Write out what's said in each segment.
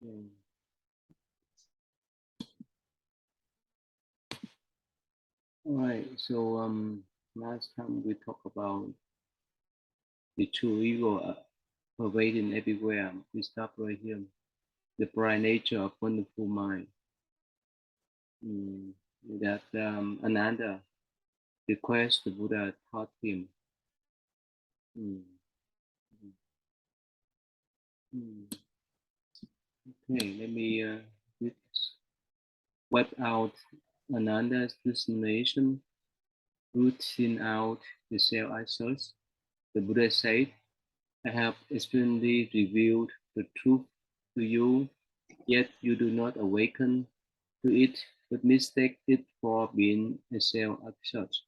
Mm. All right. So last time we talked about the true evil pervading everywhere. We stop right here. The bright nature of wonderful mind. Mm. That Ananda request the Buddha taught him. Mm. Mm. Okay, let me wipe out Ananda's destination, rooting out the self-isolation. The Buddha said, I have explicitly revealed the truth to you, yet you do not awaken to it, but mistake it for being a self-isolation.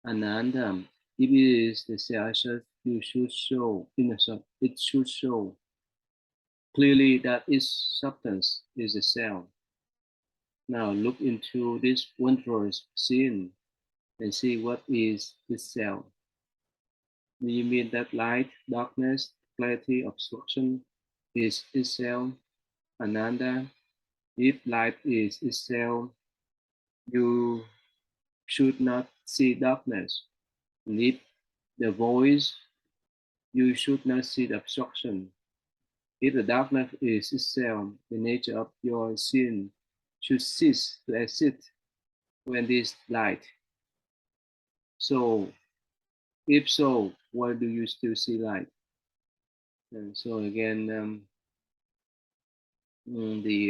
Ananda, if it is the self-isolation, you should show innocent. It should show clearly that its substance is a self. Now look into this wondrous scene and see what is this self. Do you mean that light, darkness, clarity, obstruction is itself Ananda? If light is itself, you should not see darkness. And if the voice, you should not see the obstruction. If the darkness is itself, the nature of your sin should cease to exist when this light. So, if so, why do you still see light? And so again, the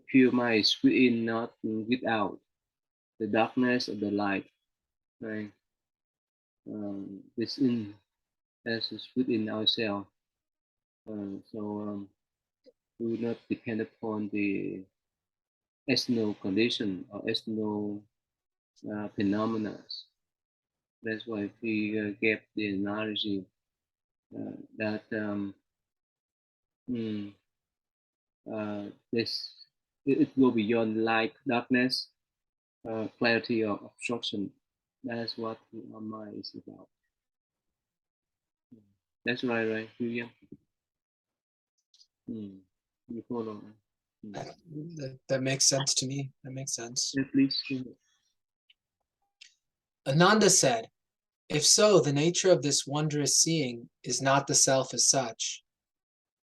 pure mind is within, not without. The darkness of the light, right? This in as is within ourselves. So we will not depend upon the external condition or external phenomena. That's why we gave the analogy that mm, this it go beyond light, darkness, clarity, or obstruction. That's what our mind is about. That's right, William. You follow. That makes sense to me. That makes sense. Yeah, please. Ananda said, if so, the nature of this wondrous seeing is not the self as such.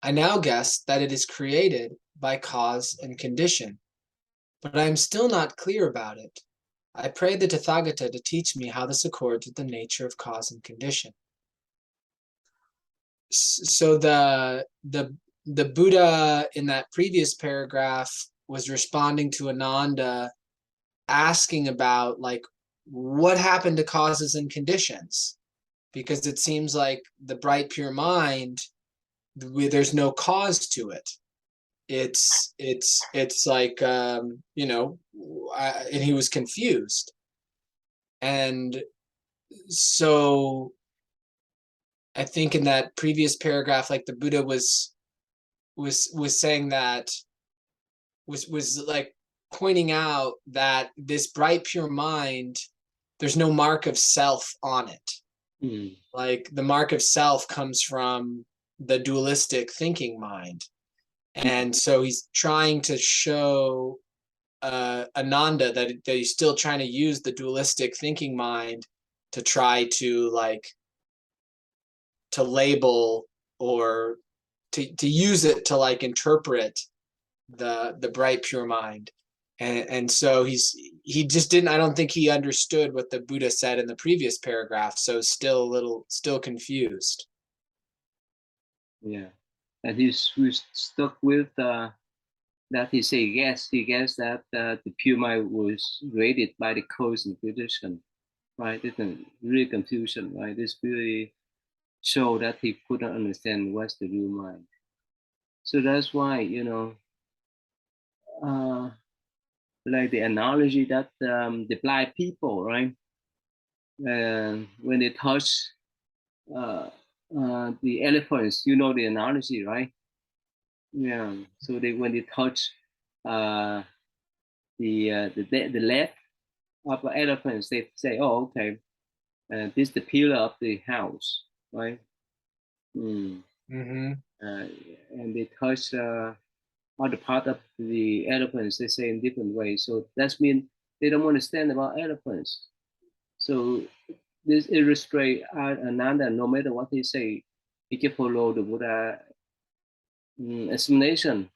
I now guess that it is created by cause and condition, but I am still not clear about it. I pray the Tathagata to teach me how this accords with the nature of cause and condition. So the Buddha in that previous paragraph was responding to Ananda, asking about like what happened to causes and conditions, because it seems like the bright pure mind, there's no cause to it. It's like and he was confused, and so I think in that previous paragraph, like the Buddha was saying that was like pointing out that this bright pure mind, there's no mark of self on it. Like the mark of self comes from the dualistic thinking mind. And so he's trying to show Ananda that he's still trying to use the dualistic thinking mind to try to like to label or to use it to like interpret the bright pure mind. And so he just didn't, I don't think he understood what the Buddha said in the previous paragraph, so still confused. Yeah, and he's stuck with that. He say yes, he guessed that the pure mind was created by the cause and condition, right? It's a real confusion, right? This really show that he couldn't understand what's the real mind. So that's why like the analogy that the blind people, right? When they touch uh, the elephants, you know the analogy, right? Yeah. So they when they touch uh, the leg of the elephants, they say, "Oh, okay, this is the pillar of the house," right? Mm. Mm-hmm. uh, and they touch other part of the elephants. They say in different ways. So that means they don't understand about elephants. So this illustrates Ananda. No matter what he say, he can follow the Buddha explanation,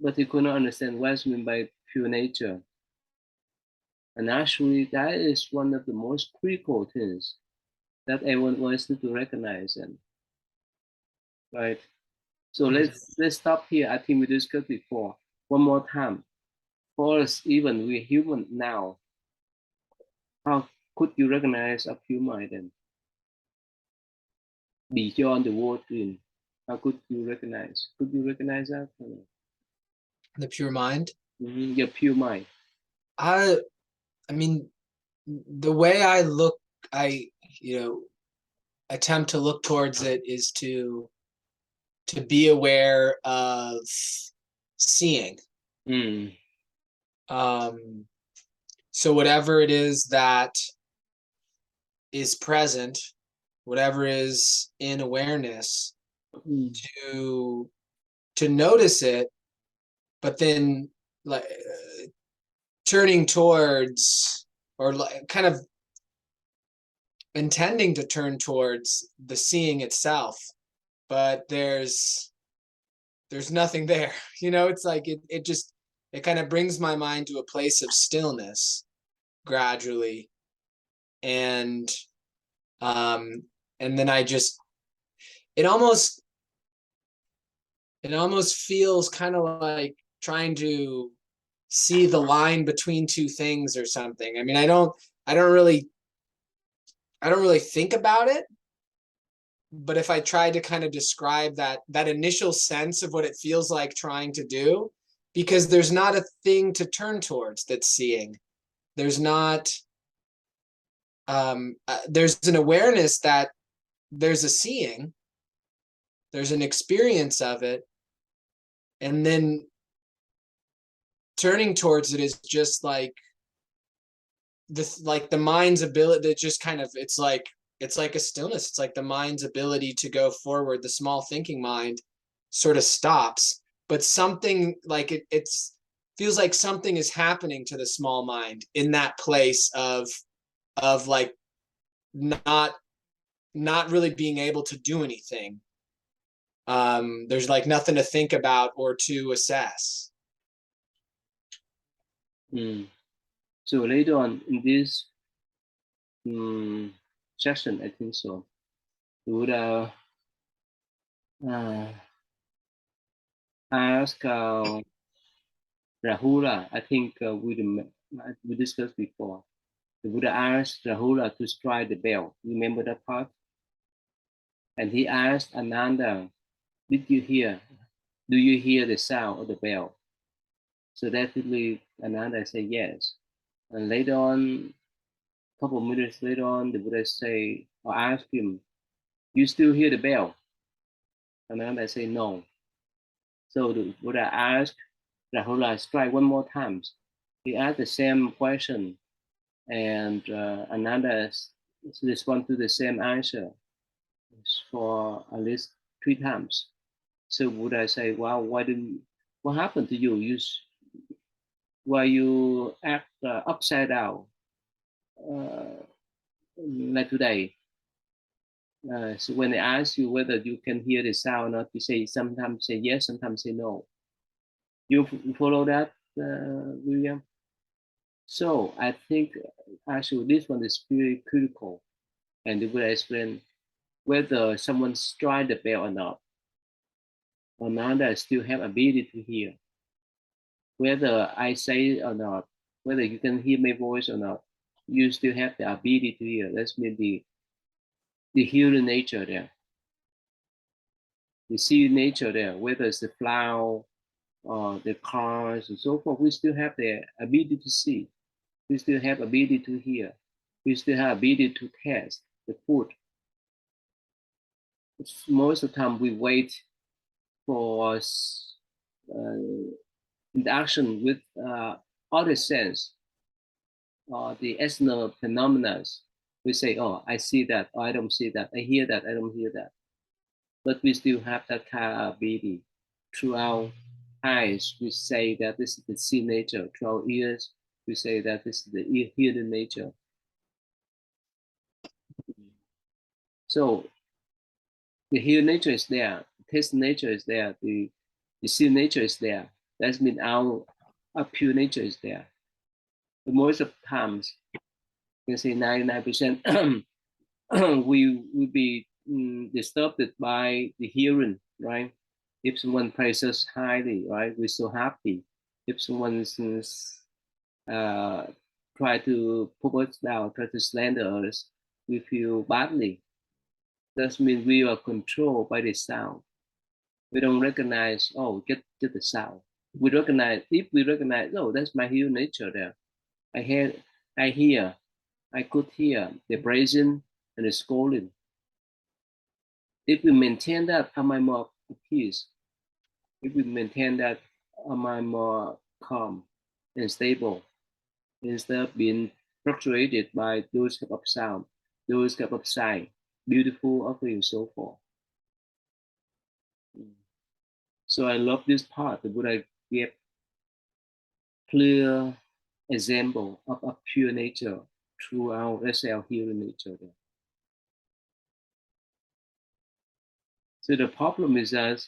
but he could not understand what's meant by pure nature. And actually, that is one of the most critical things that everyone wants to recognize. And right. So let's stop here. I think we discussed before. One more time. For us, even we're human now. How could you recognize a pure mind then beyond the world dream? How could you recognize? Could you recognize that? The pure mind. Your pure mind. I mean, the way I look, I you know attempt to look towards it is to be aware of seeing. Mm. So whatever it is that is present, whatever is in awareness, Mm. to notice it, but then like turning towards, or like kind of intending to turn towards the seeing itself, but there's nothing there. It's like it kind of brings my mind to a place of stillness gradually, and um and then it almost it almost feels kind of like trying to see the line between two things or something. I mean, I don't really I don't really think about it, but if I try to kind of describe that initial sense of what it feels like trying to do, because there's not a thing to turn towards that's seeing. There's not there's an awareness that there's a seeing, there's an experience of it, and then turning towards it is just like the mind's ability that just kind of it's like a stillness. It's like the mind's ability to go forward. The small thinking mind sort of stops, but something like it's feels like something is happening to the small mind in that place of like not not really being able to do anything. There's like nothing to think about or to assess. Mm. So later on in this section, I think so. We would uh, ask Rahula. I think we discussed before. The Buddha asked Rahula to strike the bell. Remember that part? And he asked Ananda, "Did you hear? Do you hear the sound of the bell?" So definitely Ananda said yes. And later on, a couple of minutes later on, the Buddha say or ask him, "You still hear the bell?" Ananda say no. So the Buddha asked Rahula strike one more time. He asked the same question, and Ananda respond to the same answer for at least 3 times. So Buddha say, "Wow, what happened to you? Why you act upside down uh, like today?" So when they ask you whether you can hear the sound or not, you say sometimes say yes, sometimes say no. You follow that, William? So I think actually this one is very critical, and it will explain whether someone strike the bell or not. Another still have ability to hear, whether I say it or not, whether you can hear my voice or not. You still have the ability to hear. That's mean the hearing nature there, the seeing nature there. Whether it's the flower or the cars and so forth, we still have the ability to see. We still have ability to hear. We still have ability to taste the food. Most of the time, we wait for interaction with other sense or the external phenomena. We say, "Oh, I see that. Or I don't see that. I hear that. I don't hear that." but we still have that capability. Through our eyes, we say that this is the see nature. Through our ears, we say that this is the hearing nature. So the hear nature is there, the taste nature is there, the see nature is there. That means our pure nature is there. But most of the times, you can say 99%, we will be disturbed by the hearing, right? If someone praises highly, right, we're so happy. If someone uh, try to put us down, try to slander us, we feel badly. That means we are controlled by the sound. We don't recognize, oh, get the sound. We recognize, if we recognize, oh, that's my human nature there. I hear, I hear, I could hear the praising and the scolding. If we maintain that, am I more at peace? If we maintain that, am I more calm and stable instead of being fluctuated by those type of sound, those type of sight, beautiful, ugly, and so forth. So I love this part. The Buddha gave clear example of a pure nature throughout, let's say, our human nature. So the problem is that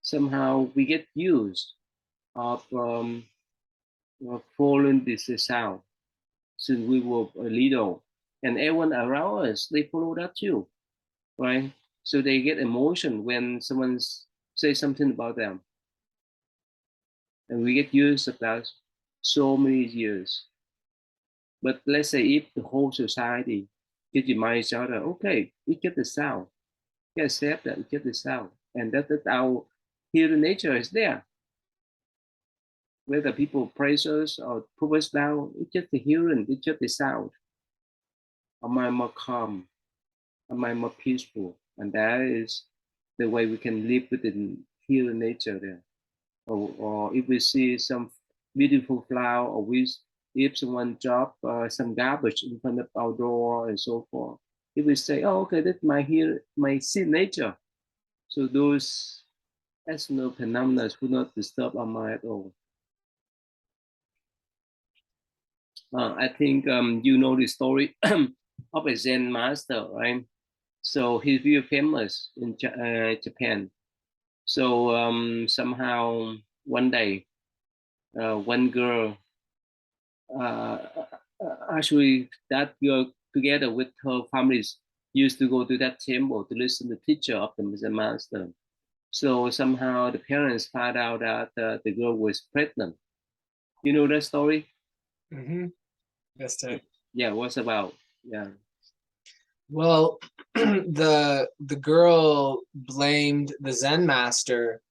somehow we get used of following this sound since we were little, and everyone around us they follow that too, right? So they get emotion when someone say something about them, and we get used to that so many years. But let's say if the whole society get remind each other, okay, it get the sound, we accept that it get the sound, and that our human nature is there. Whether people praise us or put us down, it's just the hearing, it's just the sound. Am I more calm? Am I more peaceful? And that is the way we can live within human nature there. Or if we see some beautiful flower, or we if someone drop some garbage in front of our door and so forth, if we say, "Oh, okay, that's my here, my see nature," so those external phenomena will not disturb our mind at all. I think you know the story of a Zen master, right? So he's very famous in Japan. So somehow one day, one girl, uh, actually that girl together with her families used to go to that temple to listen to the teacher of the Zen master. So somehow the parents found out that the girl was pregnant. You know that story? Mm-hmm. Yes, sir. Yeah, what's about? Yeah. Well, the girl blamed the Zen master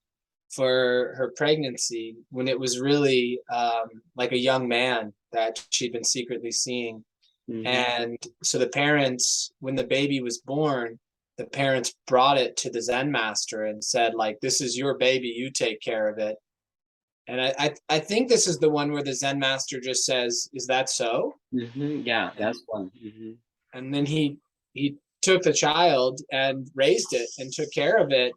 for her pregnancy when it was really like a young man that she'd been secretly seeing. Mm-hmm. And so the parents, when the baby was born, the parents brought it to the Zen master and said, like, this is your baby, you take care of it. And I think this is the one where the Zen master just says, is that so? Mm-hmm. Yeah, And that's one. Mm-hmm. and then he took the child and raised it and took care of it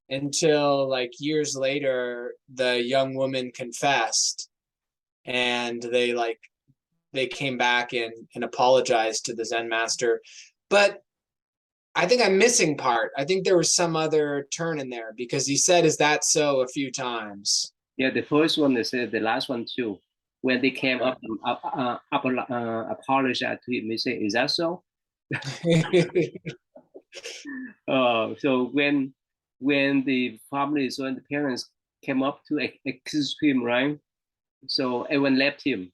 until like years later the young woman confessed, and they came back and apologized to the Zen master. But I think I'm missing part. I think there was some other turn in there because he said, is that so, a few times. Yeah, the first one is the last one too. When they came Okay. apologize to him, he said, "Is that so?" So when the families, when the parents came up to accuse him, right? So everyone left him,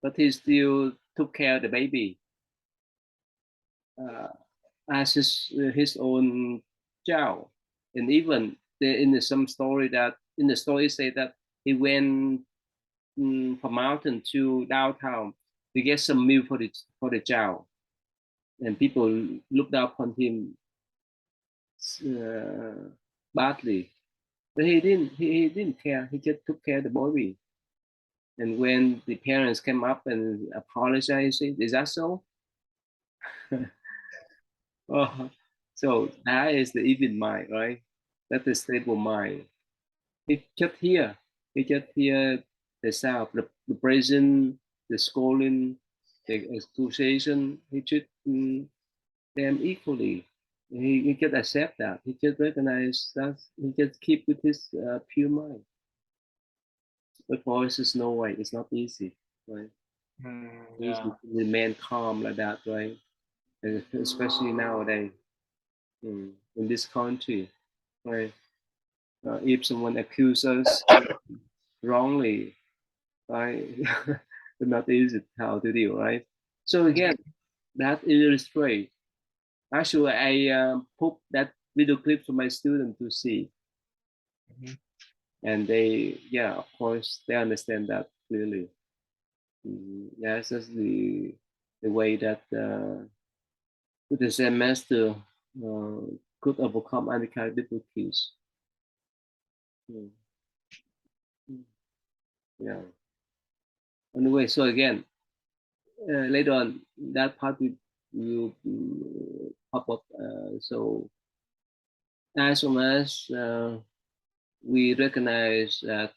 but he still took care of the baby uh, as his own child. And even in some story that in the story say that he went from mountain to downtown to get some milk for the child, and people looked down upon him uh, badly. But he didn't care. He just took care of the baby. And when the parents came up and apologized, is that so? Oh, So that is the even mind, right? That's the stable mind. He just hear, he just hear the sound, the praising, the scolding, the accusation. He treat them equally. He just accept that. He just recognize that. He just keep with his pure mind. But for us, it's no way. It's not easy, right? Easy Yeah. to remain calm like that, right? And especially nowadays in this country, right? If someone accuses us wrongly, right, it's not easy how to deal, right? So again, that illustrates. Actually, I put that video clip for my students to see, Mhm. and they, yeah, of course, they understand that clearly. That's just the way that the Zen master uh, could overcome any kind of difficulties. Mm, mm, Yeah. Anyway, so again, later on, that part will pop up. So as long as we recognize that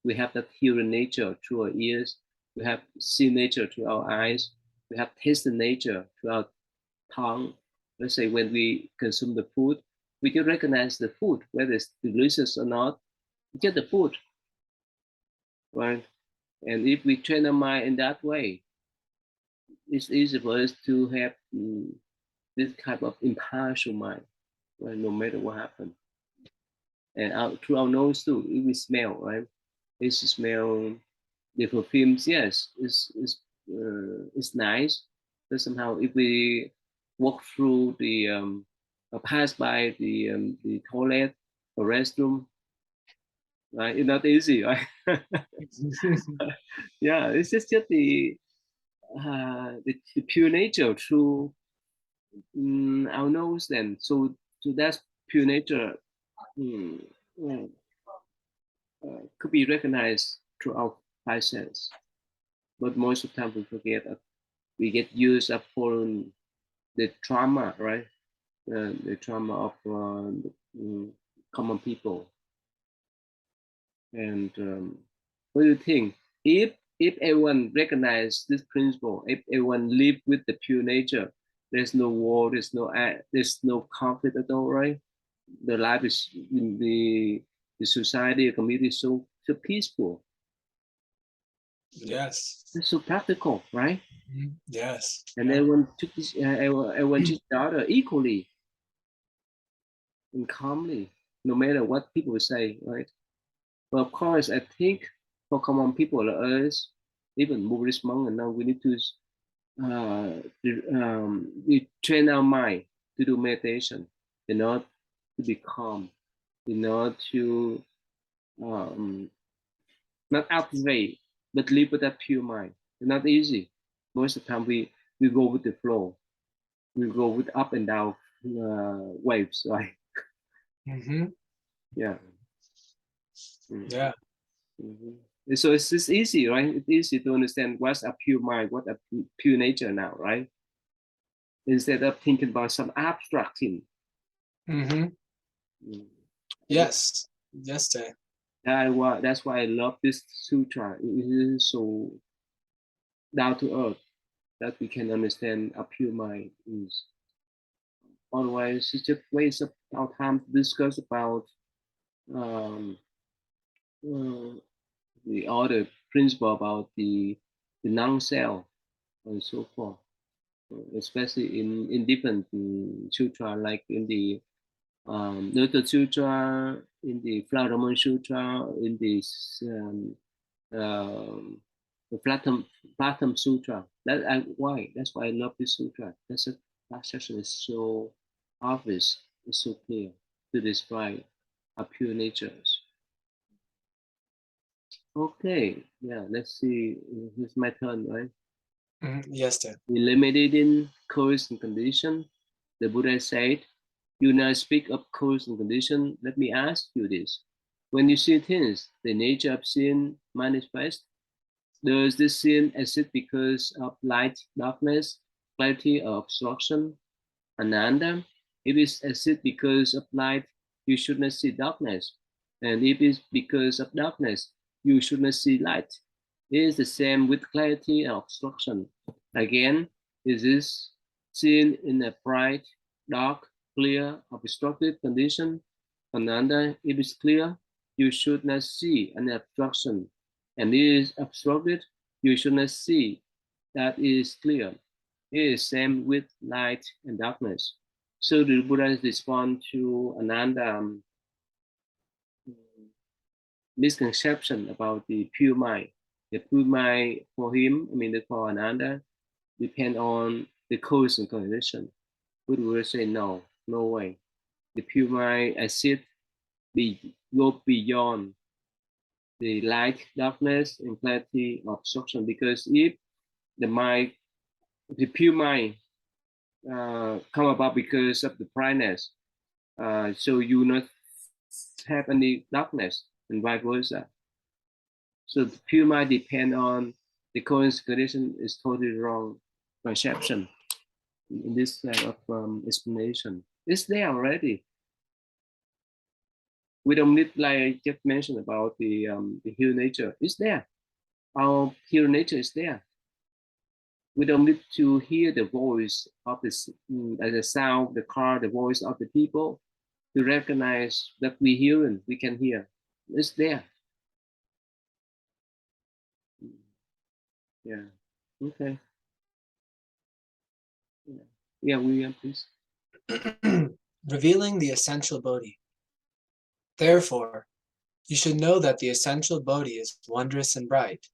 we have that hearing nature through our ears, we have see nature through our eyes, we have tasted nature through our tongue. Let's say when we consume the food, we can recognize the food, whether it's delicious or not. We get the food, right? And if we train our mind in that way, it's easy for us to have this type of impartial mind, right? No matter what happens. And through our nose too, if we smell, right? It's smell the perfumes, yes, it's nice. But somehow, if we walk through pass by the toilet or restroom, right, it's not easy, right? Yeah, it's just the pure nature through our nose. Then, so that's pure nature. Mm, yeah, could be recognized through our five sense, but most of the time we forget that we get used up for the trauma, right? The trauma of mm, common people. And what do you think? If everyone recognize this principle, if everyone live with the pure nature, there's no war, there's no conflict at all, right? The life is in the society, the community is so peaceful. Yes. It's so practical, right? Yes. And Yeah. everyone took this, everyone treats the other equally and calmly, no matter what people say, right? But of course, I think for common people like us, even Buddhist monk, and now we need to we train our mind to do meditation, in order to be calm, in order to um, not activate, but live with that pure mind. It's not easy. Most of the time, we go with the flow. We go with up and down waves, right? Hmm. Yeah. Mm. Yeah. Mhm. So it's easy, right? It's easy to understand what's a pure mind, what a pure nature now, right? Instead of thinking about some abstract thing. Hmm. Mm. Yes. Yes, Tay. That's why I love this sutra. It is so down to earth that we can understand a pure mind is. Otherwise, it's just waste of our time to discuss about um, uh, the other principle about the non-self and so forth. Especially in different sutra, like in the Lotus Sutra, in the Flower Sutra, in this um, the Platinum Sutra. That's why I love this sutra. That section is so obvious, it's so clear to describe our pure natures. Okay, yeah, let's see. It's my turn, right? Yes, Tay. Eliminating cause and condition. The Buddha said, "You now speak of cause and condition. Let me ask you this. When you see things, the nature of sin manifest. Does this sin exist because of light, darkness, clarity, or obstruction? Ananda, If it's acid because of light, you should not see darkness. And if it's because of darkness, you should not see light. It is the same with clarity and obstruction. Again, it is seen in a bright, dark, clear, obstructed condition. Another, if it's clear, you should not see an obstruction. And it is obstructed, you should not see that it is clear. It is same with light and darkness. So the Buddha respond to Ananda misconception about the pure mind. The pure mind for him, I mean for Ananda, depend on the cause and condition. Buddha will say no, no way. The pure mind acid go beyond the light, darkness, and clarity of obstruction. Because if the mind, the pure mind, come about because of the brightness, so you not have any darkness, and vice versa. So the pure mind depend on the current condition is totally wrong conception in this type of explanation. It's there already. We don't need, like I just mentioned about the hero nature. It's there. Our hero nature is there. We don't need to hear the voice of the sound, the car, the voice of the people to recognize that we hearing, we can hear. It's there. Yeah. Okay. Yeah, yeah, William, please. Revealing the essential Bodhi. Therefore, you should know that the essential Bodhi is wondrous and bright,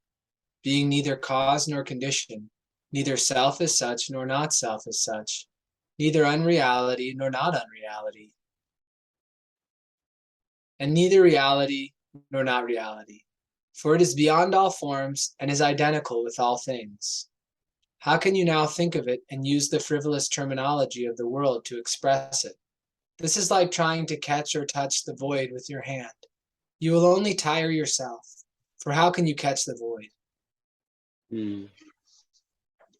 being neither cause nor condition, neither self as such nor not self as such, neither unreality nor not unreality, and neither reality nor not reality. For it is beyond all forms and is identical with all things. How can you now think of it and use the frivolous terminology of the world to express it? This is like trying to catch or touch the void with your hand. You will only tire yourself, for how can you catch the void? Mm.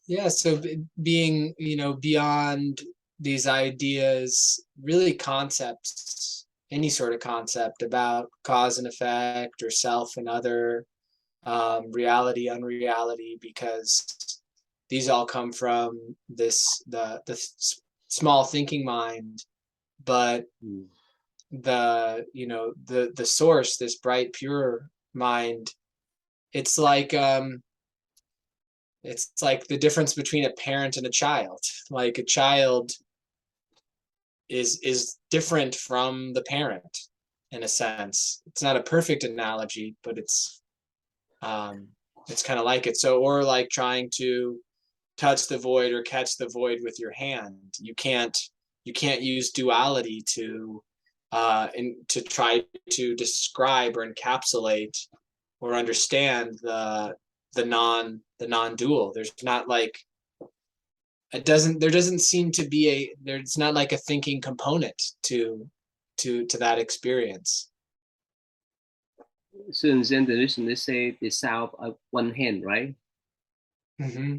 Yeah, so being, beyond these ideas, really concepts, any sort of concept about cause and effect or self and other, reality, unreality, because these all come from the small thinking mind, but Mm. the source, this bright pure mind, it's like the difference between a parent and a child. Like a child is different from the parent in a sense. It's not a perfect analogy, but it's kind of like it. So, or like trying to touch the void or catch the void with your hand. You can't use duality to try to describe or encapsulate or understand the non-dual. There's not like there doesn't seem to be there's not like a thinking component to that experience. So in Zen tradition, they say the sound of one hand, right? Mm-hmm.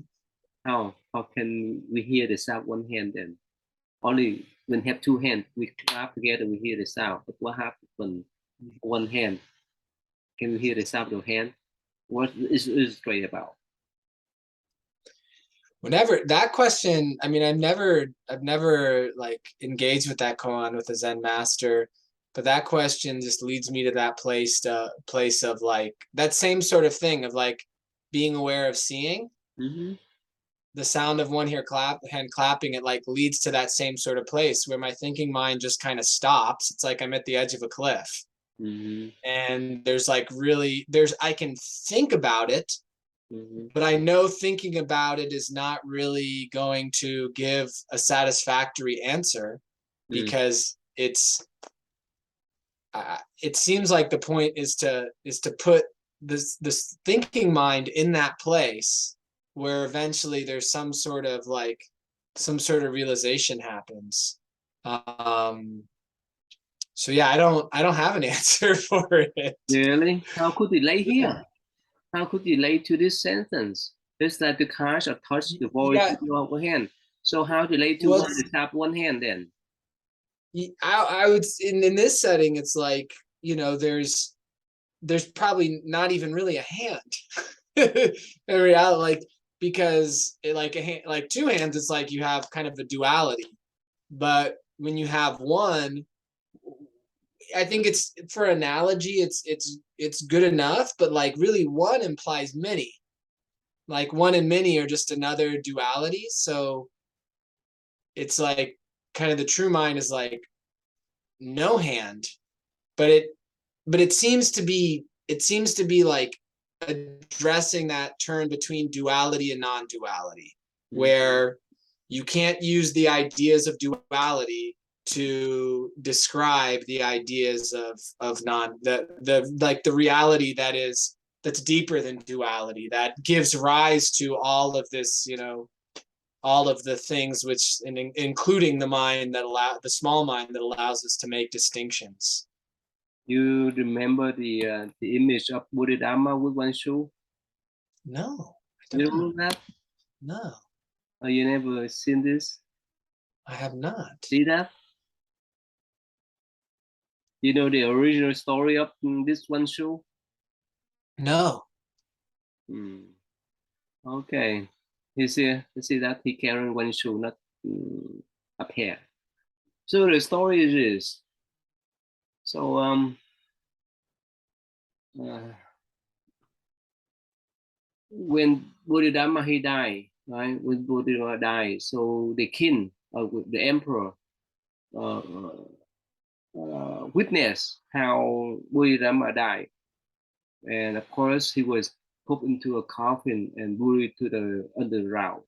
How can we hear the sound one hand then? Only when have two hands, we clap together, we hear the sound. But what happens when one hand? Can we hear the sound of hand? What is straight about? Whenever that question, I mean, I've never like engaged with that koan with a Zen master, but that question just leads me to that place of like that same sort of thing of like being aware of seeing Mm-hmm. the sound of one hand clapping. It like leads to that same sort of place where my thinking mind just kind of stops. It's like I'm at the edge of a cliff, Mm-hmm. and there's like I can think about it, Mm-hmm. but I know thinking about it is not really going to give a satisfactory answer Mm. because it seems like the point is to put this thinking mind in that place where eventually there's some sort of realization happens. So yeah, I don't have an answer for it. Really? How could relate here? How could relate to this sentence? It's like the catch or touch the voice Yeah, with your hand. So how relate to well, one to tap one hand then? I would in this setting, it's like, there's probably not even really a hand. In reality, like, because like a hand, like two hands, it's like you have kind of a duality. But when you have one, I think it's for analogy, it's good enough, but like really one implies many. Like one and many are just another duality. So it's like kind of the true mind is like no hand, but it seems to be like addressing that turn between duality and non-duality, Mm. where you can't use the ideas of duality to describe the ideas of non the like the reality that's deeper than duality, that gives rise to all of this, all of the things which, including the mind that allow the small mind that allows us to make distinctions. You remember the image of Bodhidharma with one shoe? No, I You don't. remember that? No, Or you never seen this? I have not. See that? You know the original story of this one shoe? No. Hmm. Okay. You see that he carrying one shoe, not a pair. So the story is this. So uh, when Bodhidharma he died, right? When Bodhidharma died, so the king, the emperor, uh, witnessed how Bodhidharma died, and of course he was put into a coffin and buried to the underground.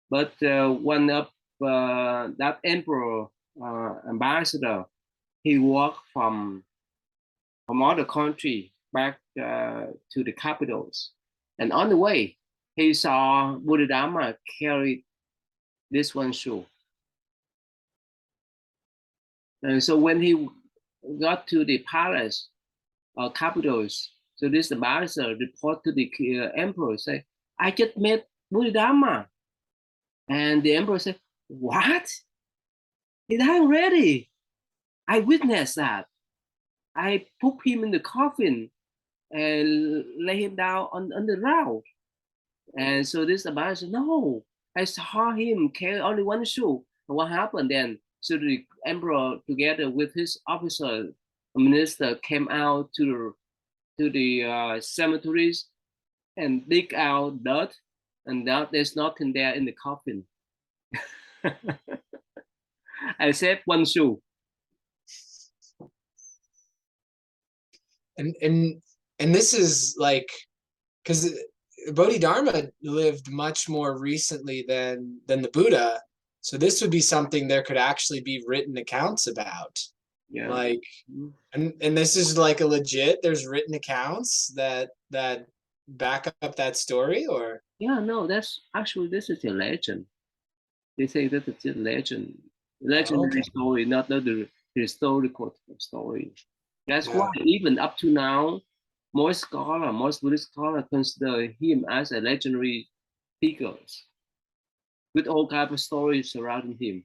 But one of that emperor ambassador, he walked from other country back to the capitals, and on the way he saw Bodhidharma carry this one shoe. And so when he got to the palace capitals, so this ambassador report to the emperor, say, I just met Bodhidharma. And the emperor said, what? He died already. I witnessed that. I put him in the coffin and lay him down on the ground. And so this ambassador said, no, I saw him carry only one shoe. And what happened then? So the emperor, together with his officer, minister, came out to the cemeteries and dig out dirt, and now there's nothing there in the coffin except one shoe. And this is like, because Bodhidharma lived much more recently than the Buddha, so this would be something there could actually be written accounts about. Yeah. Like, and this is like a legit. There's written accounts that back up that story, or Yeah, no, that's actually this is a legend. They say that it's a legend, legendary okay, story, not the historical story. That's why yeah. even up to now, most Buddhist scholars consider him as a legendary figure with all kinds of stories surrounding him.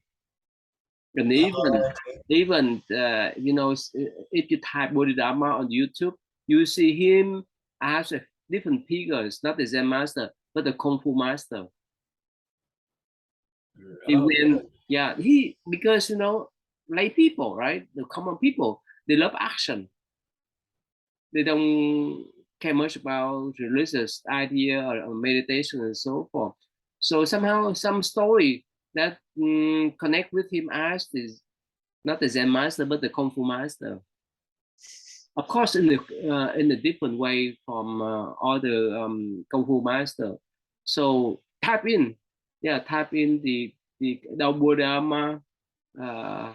And even if you type Bodhidharma on YouTube, you see him as a different figures, not the Zen master, but the Kung Fu master. He Oh, went, yeah, he because like people, right? The common people, they love action. They don't care much about religious idea or meditation and so forth. So somehow some story that connect with him as is not the Zen master but the Kung Fu master. Of course, in a different way from other Kung Fu master. So tap in, yeah, tap in the Buddha uh,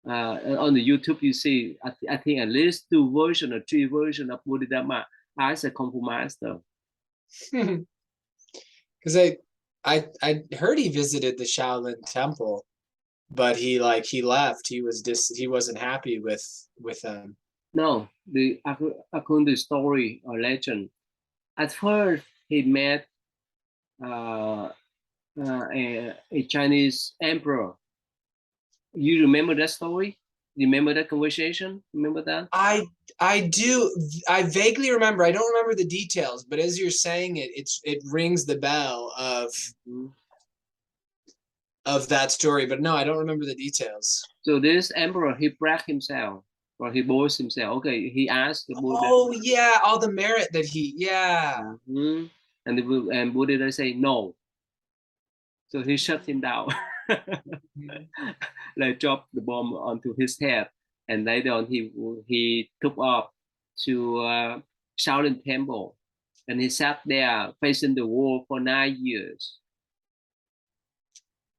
on the YouTube, you see, I think at least two version or three version of Bodhidharma as a Kung Fu master. because I heard he visited the Shaolin Temple, but he left. He wasn't happy with them. No, according to the story or legend, at first he met a Chinese emperor, You remember that story? Remember that conversation? Remember that? I do. I vaguely remember. I don't remember the details, but as you're saying it, it rings the bell Mhm. of that story. But no, I don't remember the details. So this emperor, he bragged himself, or he boasts himself. Okay, he asked the Buddha, Oh yeah, all the merit that he. Yeah. mhm. And and Buddha say no. So he shut him down. Mhm. Like dropped the bomb onto his head, and later on he took off to Shaolin Temple, and he sat there facing the wall for 9 years.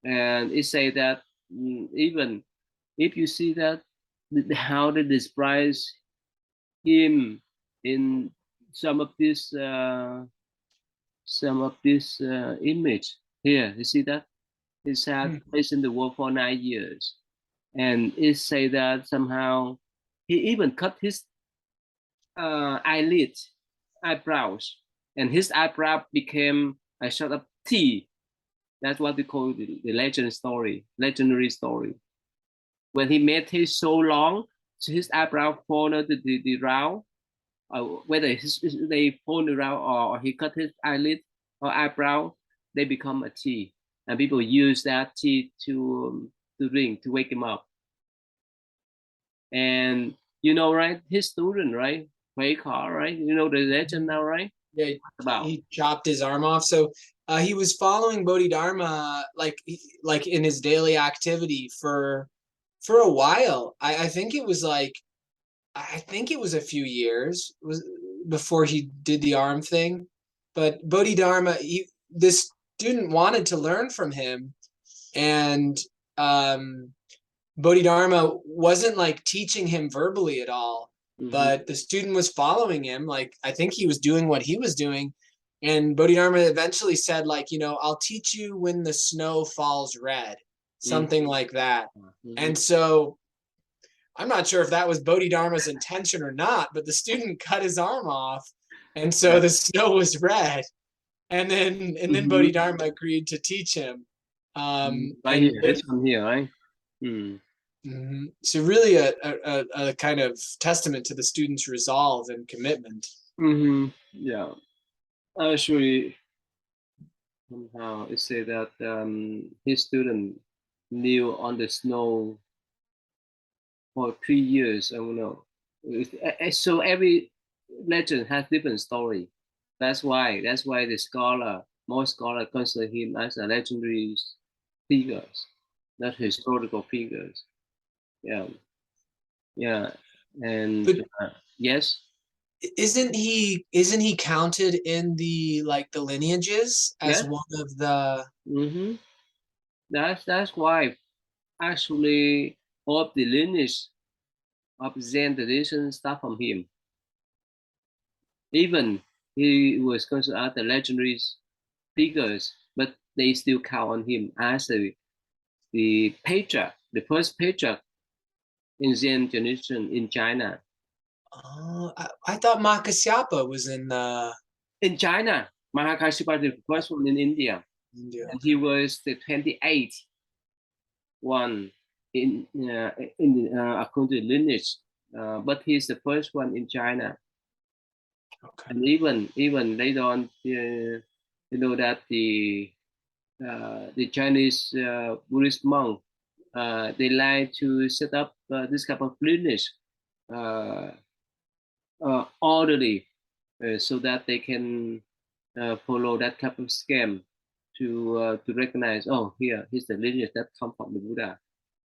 And it say that even if you see that how they describe him in some of this image here, you see that he sat Mhm. facing the wall for 9 years, and it say that somehow he even cut his eyelid, eyebrows, and his eyebrow became a sort of T. That's what we call the legendary story. When he made his so long, so his eyebrow followed the round, whether they fold around or he cut his eyelid or eyebrow, they become a T, and people use that T to ring to wake him up. And you know, right? His student, right? Ray Car, right? You know the legend now, right? Yeah, About. he chopped his arm off. So he was following Bodhidharma like in his daily activity for a while. I think it was like I think it was a few years was before he did the arm thing. But Bodhidharma, this student wanted to learn from him, and um, Bodhidharma wasn't like teaching him verbally at all, Mm-hmm. but the student was following him. Like I think he was doing what he was doing. And Bodhidharma eventually said, like, I'll teach you when the snow falls red, something like that. Mm-hmm. And so I'm not sure if that was Bodhidharma's intention or not, but the student cut his arm off. And so Yeah. the snow was red. And then Mm-hmm. Bodhidharma agreed to teach him. Right here, this one here, right? Mm. So really a kind of testament to the student's resolve and commitment. Mm-hmm. Yeah. Actually, somehow it say that his student knew on the snow for 3 years. I don't know. So every legend has different story. That's why the scholar, most scholar consider him as a legendary figures, not historical figures. Yeah, yeah, and But yes, isn't he counted in the lineages as yes. one of the Mm-hmm. That's why actually all of the lineage of Zen tradition start from him. Even he was considered the legendary figures, but they still count on him as the patriarch, the first patriarch in Zen tradition in China. I thought Makasyapa was in In China, Mahakashapa is the first one in India, India. and he Okay. was the 28th one in according to lineage, but he's the first one in China. Okay. And even later on, you know that the Chinese Buddhist monk, they like to set up this kind of lineage uh, orderly, so that they can follow that type of scam to recognize, oh, here here's the lineage that come from the Buddha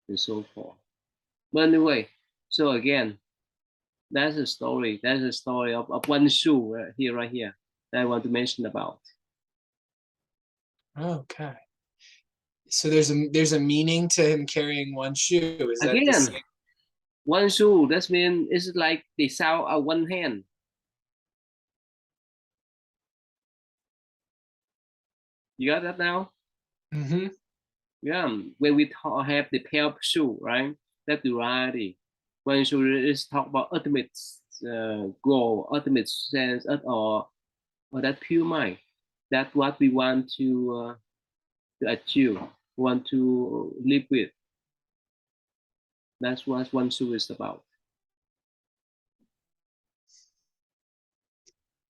and so forth. But anyway, so again, that's a story. That's a story of one shoe here, right here, that I want to mention about. Okay. So there's a meaning to him carrying one shoe. Is that the Again, same? one shoe. That means it's like the sound of one hand. You got that now? Mm-hmm. Yeah. When we have the pair of shoe, right? That's duality. One shoe is talk about ultimate goal, ultimate sense, or that pure mind. That's what we want to achieve, want to live with. That's what one shoe is about.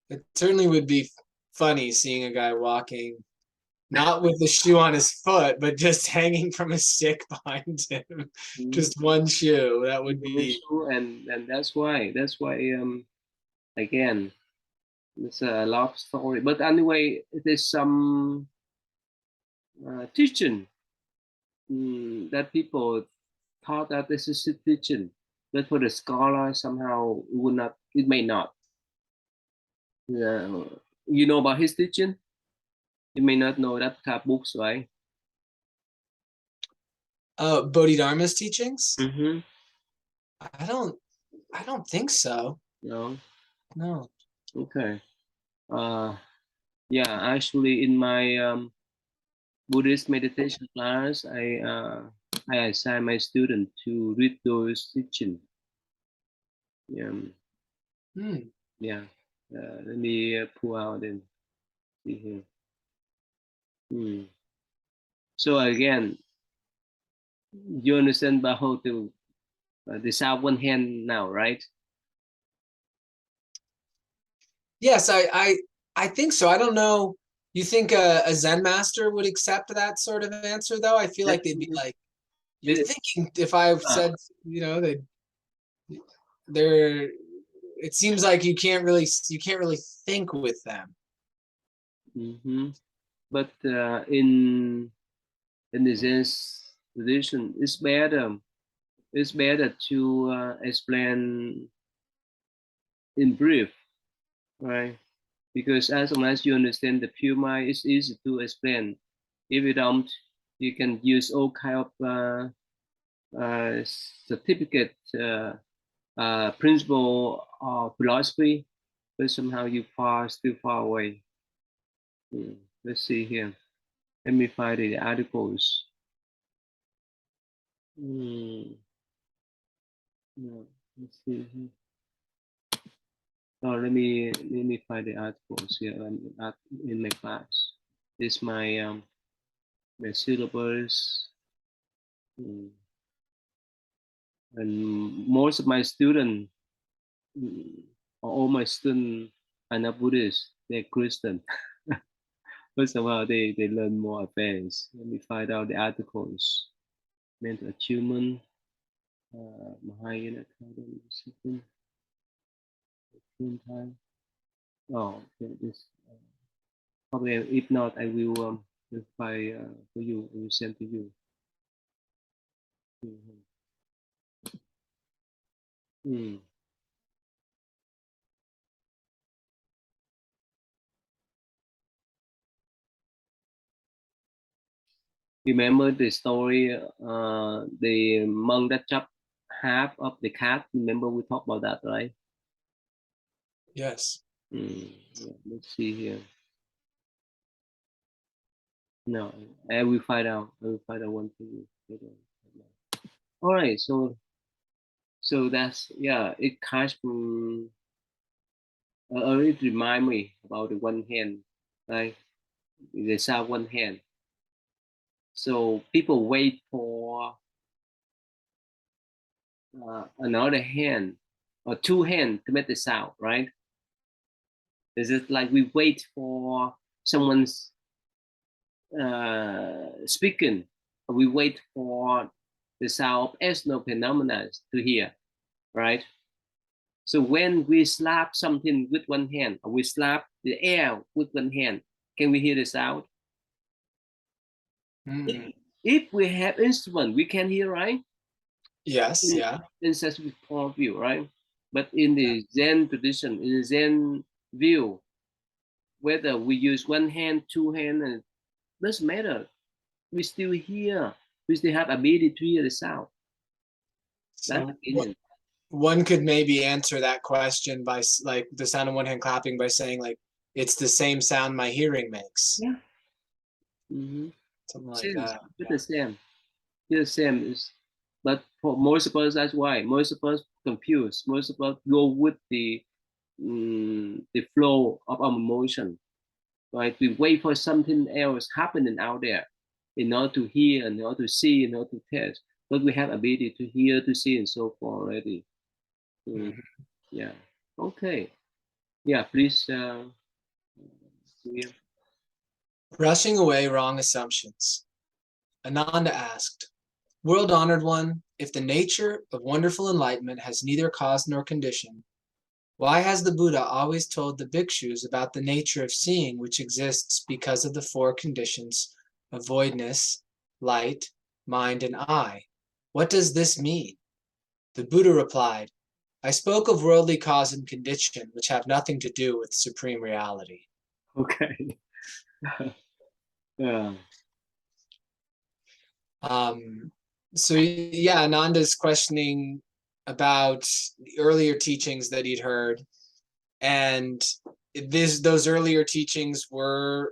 It certainly would be funny seeing a guy walking not with the shoe on his foot, but just hanging from a stick behind him. Mhm. Just one shoe. That would One be. shoe, and that's why again, it's a love story. But anyway, it is some teaching that people thought that this is a teaching, but for the scholar somehow it would not. It may not. Uh, you know about his teaching. You may not know that type of books, right? Bodhidharma's teachings? Mm-hmm. I don't. I don't think so. No. No. Okay. Uh, yeah. Actually, in my Buddhist meditation class, I assign my student to read those teaching. Yeah. Hmm. Yeah. Let me pull out and see here. Hmm. So again, you understand about how to the sound one hand now, right? Yes, I think so. I don't know. You think a Zen master would accept that sort of answer, though? I feel like they'd be Definitely. like, "You're It, thinking." If I uh, said, they they're. It seems like you can't really think with them. mhm. But in the Zen tradition, it's better to explain in brief, right? Because as long as you understand the pure mind, it's easy to explain. If you don't, you can use all kind of certificate, principle, or philosophy, but somehow you still far away. Let's see here. Let me find the articles. Hmm, no, let's see here. Oh, let me find the articles here in my class. This is my syllabus, mm, and most of my students, or all my students, are not Buddhist. They're Christian. But somehow they learn more advanced. Let me find out the articles. Mental achievement, Mahayana Academy, something, time. Oh, okay, this probably if not, I will reply for you. I will send to you. Mhm. Mm. Remember the story? The monk that chopped half of the cat. Remember we talked about that, right? Yes. Yeah, let's see here. No, I will find out. I will find out one for you. All right, so that's yeah. It kind of it remind me about the one hand, right? The sound one hand. So people wait for another hand or two hands to make the sound, right? Is it like we wait for someone's speaking, or we wait for the sound of external phenomena to hear, right? So when we slap something with one hand, or we slap the air with one hand, can we hear the sound? Mm. If we have instrument, we can hear, right? Yes. Yeah. In such a point of view, right? But in the Zen tradition, in the Zen view, whether we use one hand, two hands, it doesn't matter. We still hear. We still have ability to hear the sound. That's So opinion. one could maybe answer that question by like the sound of one hand clapping by saying like it's the same sound my hearing makes, Yeah. Mm-hmm. something like Same. that. It's Yeah. the same. It's the same. But for most of us, that's why most of us confused. Most of us go with the flow of our emotion. Right? We wait for something else happening out there in order to hear, in order to see, in order to taste. but we have ability to hear, to see, and so forth already. So, Mhm. yeah. Okay. Yeah. Please. Yeah. Brushing away wrong assumptions. Ananda asked, World honored one, if the nature of wonderful enlightenment has neither cause nor condition, why has the Buddha always told the bhikshus about the nature of seeing which exists because of the four conditions of voidness, light, mind, and eye? What does this mean? The Buddha replied, I spoke of worldly cause and condition, which have nothing to do with supreme reality. Okay. Yeah. Um, so yeah, Ananda's questioning about the earlier teachings that he'd heard, and those earlier teachings were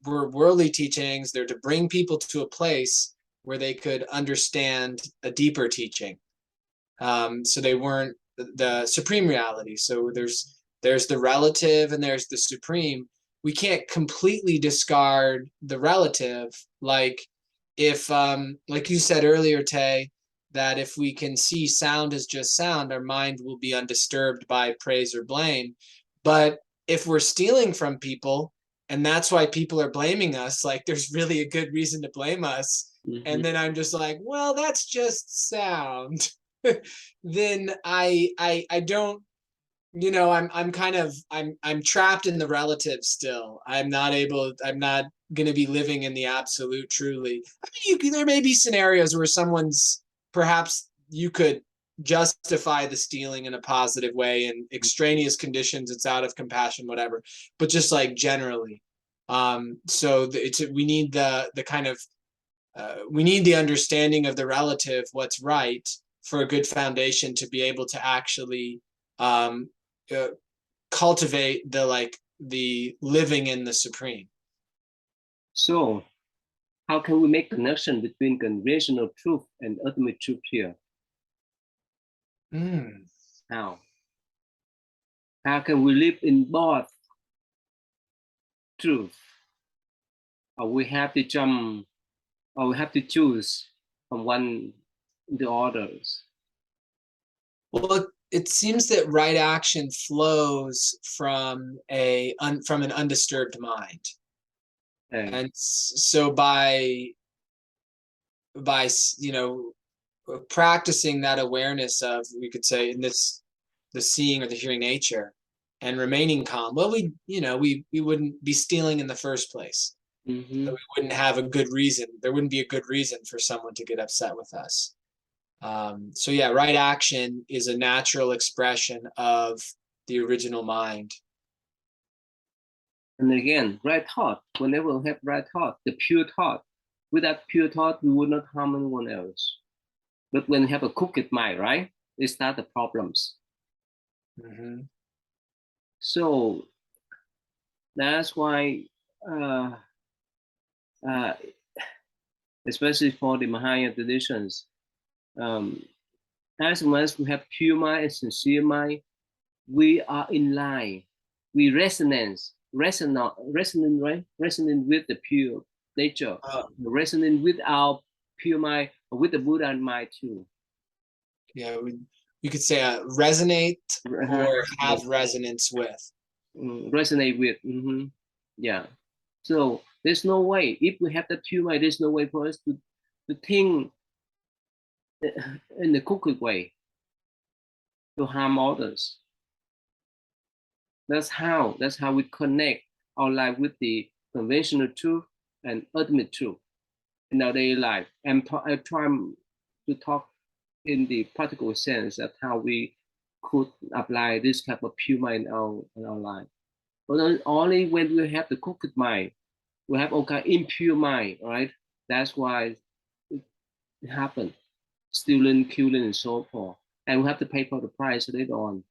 worldly teachings. They're to bring people to a place where they could understand a deeper teaching. So they weren't the supreme reality. So there's the relative and there's the supreme. We can't completely discard the relative, like if like you said earlier, Tay, that if we can see sound as just sound, our mind will be undisturbed by praise or blame. But if we're stealing from people, and that's why people are blaming us, like there's really a good reason to blame us. And Mm-hmm. then I'm just like, well, that's just sound. Then I don't, I'm kind of I'm trapped in the relative still. I'm not going to be living in the absolute truly. I mean, there may be scenarios where someone's, perhaps you could justify the stealing in a positive way, in extraneous conditions, it's out of compassion, whatever, but just like generally, so we need the kind of we need the understanding of the relative, what's right, for a good foundation to be able to actually um, uh, cultivate the living in the supreme. So, how can we make connection between conventional truth and ultimate truth here? Mm. How? How can we live in both truth? Or we have to jump, or we have to choose from one the others. Well, it seems that right action flows from from an undisturbed mind, And and so by practicing that awareness of, we could say, in this, the seeing or the hearing nature, and remaining calm, well, we wouldn't be stealing in the first place. So mm-hmm. we wouldn't have a good reason. There wouldn't be a good reason for someone to get upset with us. So yeah, right action is a natural expression of the original mind. And again, right thought. Whenever we have right thought, the pure thought. Without pure thought, we would not harm anyone else. But when we have a crooked mind, right, it start the problems. Mm-hmm. So that's why, uh, uh, especially for the Mahayana traditions, um, as long as we have pure mind and sincere mind, we are in line. We resonant, right? Resonant with the pure nature, resonant with our pure mind, with the Buddha mind too. Yeah, we could say resonate or have resonance with. Resonate with. Mm-hmm. Yeah. So there's no way, if we have the pure mind, there's no way for us to think in the crooked way, to harm others. That's how we connect our life with the conventional truth and ultimate truth in our daily life. And I try to talk in the practical sense of how we could apply this type of pure mind in our life. But only when we have the crooked mind, we have all kind of impure mind, right? That's why it happened. Stealing, killing, and so forth. And we have to pay for the price later on.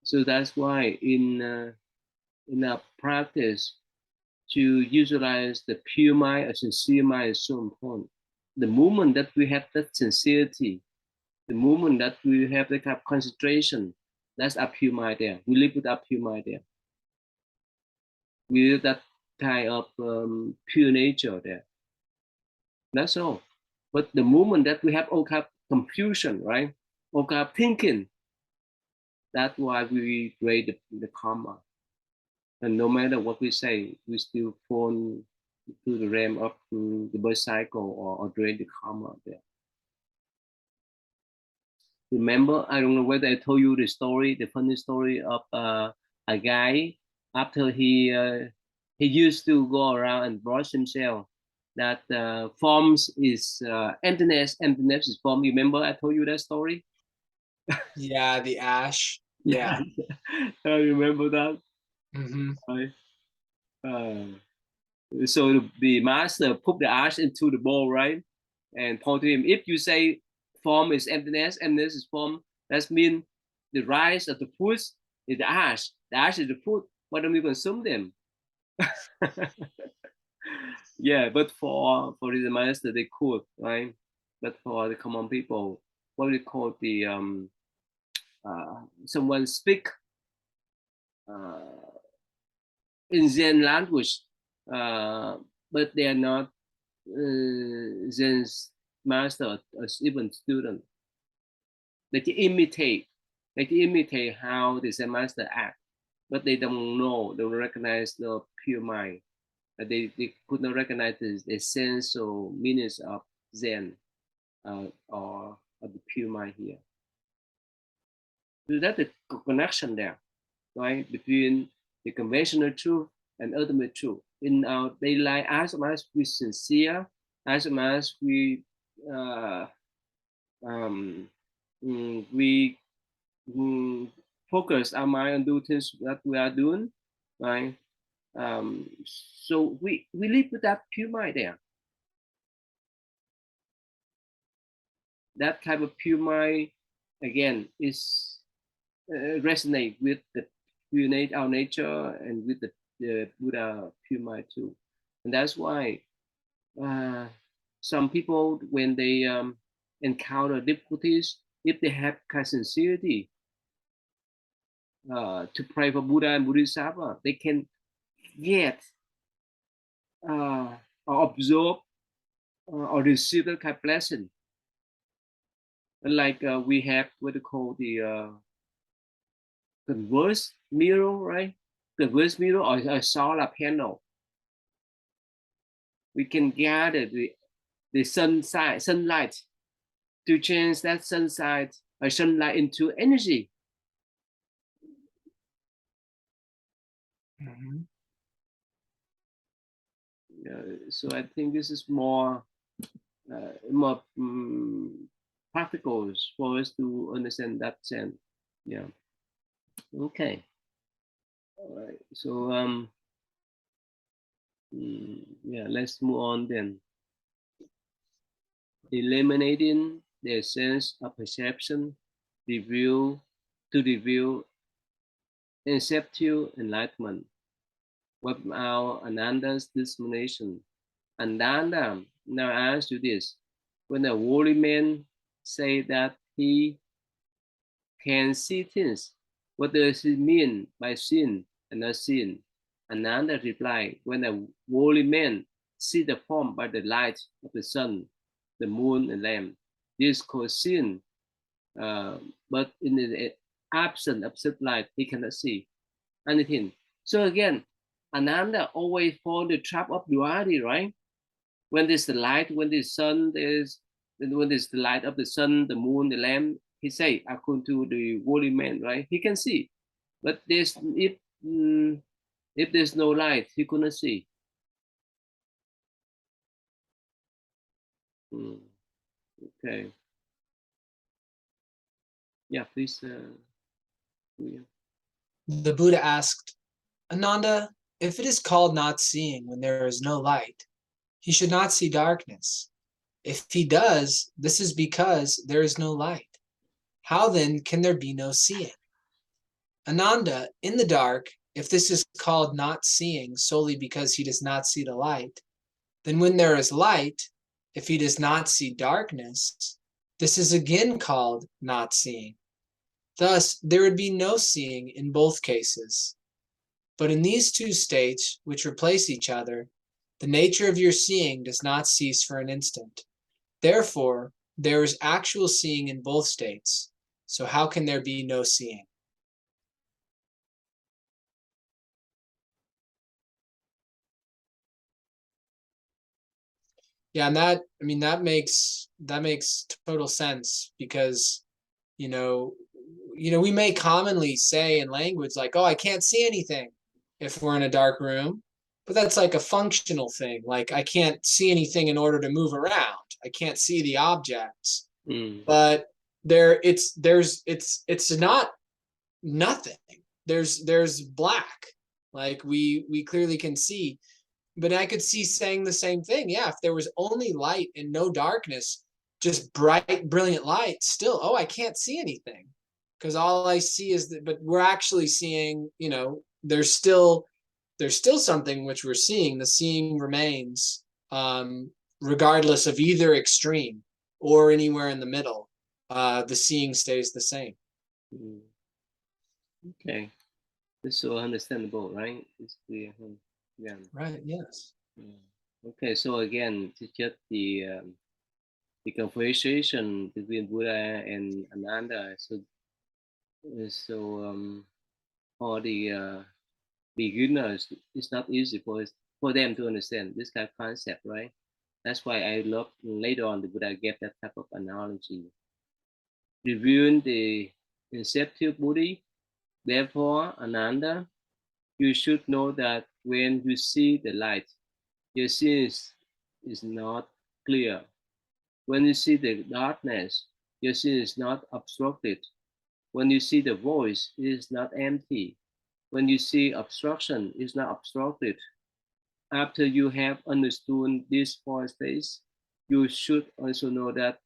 So that's why in our practice, to utilize the pure mind, a sincere mind is so important. The moment that we have that sincerity, the moment that we have that kind of concentration, that's our pure mind there. We live with our pure mind there. With that kind of pure nature there. That's all. But the moment that we have all kind of confusion, right? All kind of thinking, that's why we create the karma. And no matter what we say, we still fall to the realm of the birth cycle or drain the karma there. Remember, I don't know whether I told you the story, the funny story of a guy after he used to go around and brush himself. That forms is emptiness. Emptiness is form. You remember I told you that story? Yeah, the ash. Yeah, Yeah. I remember that. Mm-hmm. Right? So the master put the ash into the bowl, right? And told to him, if you say form is emptiness, emptiness is form, that means the rice of the food is the ash. The ash is the food. Why don't we consume them? Yeah, but for the master they could, right? But for the common people, what we call the someone speak uh, in Zen language, uh, but they are not Zen's master or even student. They can imitate. They can imitate how the Zen master act, but they don't know. They don't recognize the pure mind. They could not recognize the sense or meanings of Zen or of the pure mind here. So that's the connection there, right, between the conventional truth and ultimate truth. In our daily life, as much as we sincere, as much as uh, um, we focus our mind on do things that we are doing, right? So we live with that pure mind there. That type of pure mind, again, is resonate with the pure our nature and with the Buddha pure mind too. And that's why uh, some people, when they encounter difficulties, if they have kind of sincerity to pray for Buddha and Bodhisattva, they can get or absorb or receive that kind of blessing. Like we have what they call the converse mirror, right? Converse mirror or a solar panel. We can gather the sunlight to change that sunlight into energy. Mm-hmm. So I think this is more practical for us to understand that sense. Yeah. Okay. All right. So yeah, let's move on then. Eliminating their sense of perception, review to review conceptual enlightenment without Ananda's discrimination. Ananda now asks you this: when a worldly man say that he can see things, what does he mean by sin and not sin? Ananda replied, when a worldly man see the form by the light of the sun, the moon, and lamp, this is called sin. But in the absence of such light, he cannot see anything. So again, Ananda always fall the trap of duality, right? When there's the light, when the sun is, when there's the light of the sun, the moon, the lamp, he say according to the worldly man, right? He can see, but there's if there's no light, he couldn't see. Mm, okay, yeah, please. Yeah. The Buddha asked, Ananda, if it is called not seeing when there is no light, he should not see darkness. If he does, this is because there is no light. How then can there be no seeing? Ananda, in the dark, if this is called not seeing solely because he does not see the light, then when there is light, if he does not see darkness, this is again called not seeing. Thus, there would be no seeing in both cases. But in these two states, which replace each other, the nature of your seeing does not cease for an instant. Therefore, there is actual seeing in both states. So how can there be no seeing? Yeah, and that makes total sense because you know we may commonly say in language like, "Oh, I can't see anything," if we're in a dark room, but that's like a functional thing. Like I can't see anything in order to move around. I can't see the objects, Mm. but it's not nothing. There's black. Like we clearly can see, but I could see saying the same thing. Yeah, if there was only light and no darkness, just bright, brilliant light, still, oh, I can't see anything because all I see is that. But we're actually seeing, there's still something which we're seeing. The seeing remains, regardless of either extreme or anywhere in the middle. The seeing stays the same. Mm. Okay, this is so understandable, right? It's clear. Yeah. Right. Yes. Yeah. Okay, so again, to just the conversation between Buddha and Ananda. So for the beginners, it's not easy for them to understand this kind of concept, right? That's why I love later on the Buddha gave that type of analogy, reviewing the inceptive Buddhi. Therefore, Ananda, you should know that when you see the light, your is not clear. When you see the darkness, your sin is not obstructed. When you see the voice, it is not empty. When you see obstruction, it is not obstructed. After you have understood these four states, you should also know that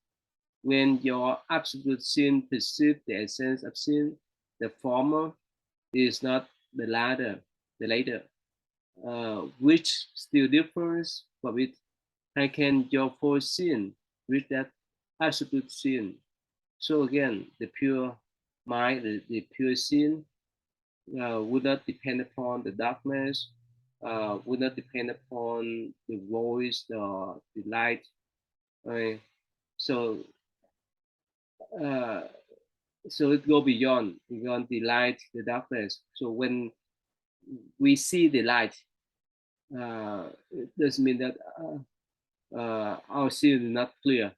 when your absolute sin perceives the essence of sin, the former is not the latter, which still differs from it. How can your full sin reach that absolute sin? So again, the pure mind, the pure sin, would not depend upon the darkness, would not depend upon the voice, the light. Uh, so, uh, so it go beyond the light, the darkness. So when we see the light, it doesn't mean that our sin is not clear.